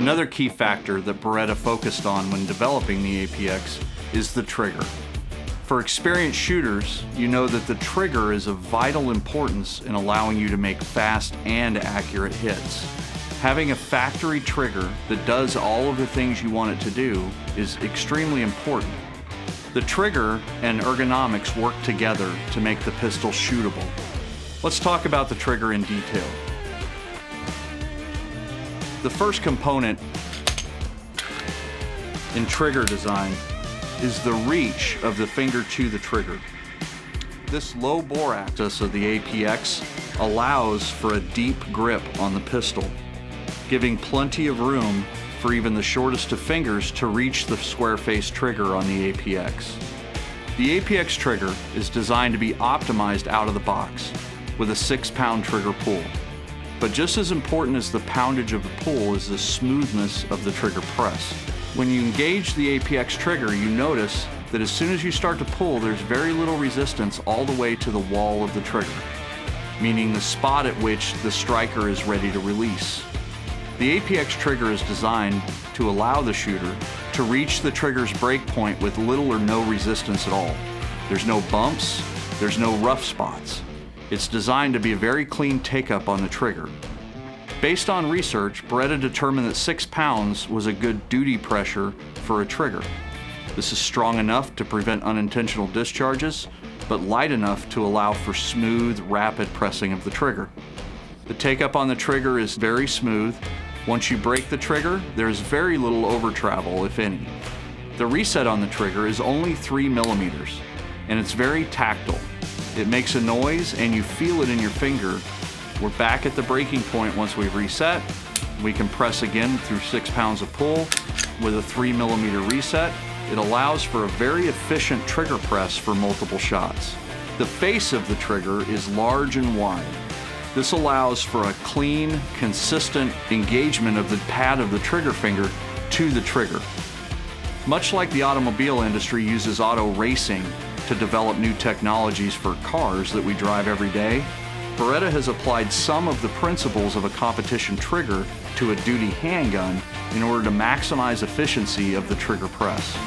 Another key factor that Beretta focused on when developing the APX is the trigger. For experienced shooters, you know that the trigger is of vital importance in allowing you to make fast and accurate hits. Having a factory trigger that does all of the things you want it to do is extremely important. The trigger and ergonomics work together to make the pistol shootable. Let's talk about the trigger in detail. The first component in trigger design is the reach of the finger to the trigger. This low bore axis of the APX allows for a deep grip on the pistol, giving plenty of room for even the shortest of fingers to reach the square-face trigger on the APX. The APX trigger is designed to be optimized out of the box with a 6-pound trigger pull. But just as important as the poundage of the pull is the smoothness of the trigger press. When you engage the APX trigger, you notice that as soon as you start to pull, there's very little resistance all the way to the wall of the trigger, meaning the spot at which the striker is ready to release. The APX trigger is designed to allow the shooter to reach the trigger's break point with little or no resistance at all. There's no bumps, there's no rough spots. It's designed to be a very clean take-up on the trigger. Based on research, Beretta determined that 6 pounds was a good duty pressure for a trigger. This is strong enough to prevent unintentional discharges, but light enough to allow for smooth, rapid pressing of the trigger. The take-up on the trigger is very smooth. Once you break the trigger, there is very little over travel, if any. The reset on the trigger is only 3 millimeters, and it's very tactile. It makes a noise and you feel it in your finger. We're back at the breaking point once we've reset. We can press again through 6 pounds of pull with a 3 millimeter reset. It allows for a very efficient trigger press for multiple shots. The face of the trigger is large and wide. This allows for a clean, consistent engagement of the pad of the trigger finger to the trigger. Much like the automobile industry uses auto racing to develop new technologies for cars that we drive every day, Beretta has applied some of the principles of a competition trigger to a duty handgun in order to maximize efficiency of the trigger press.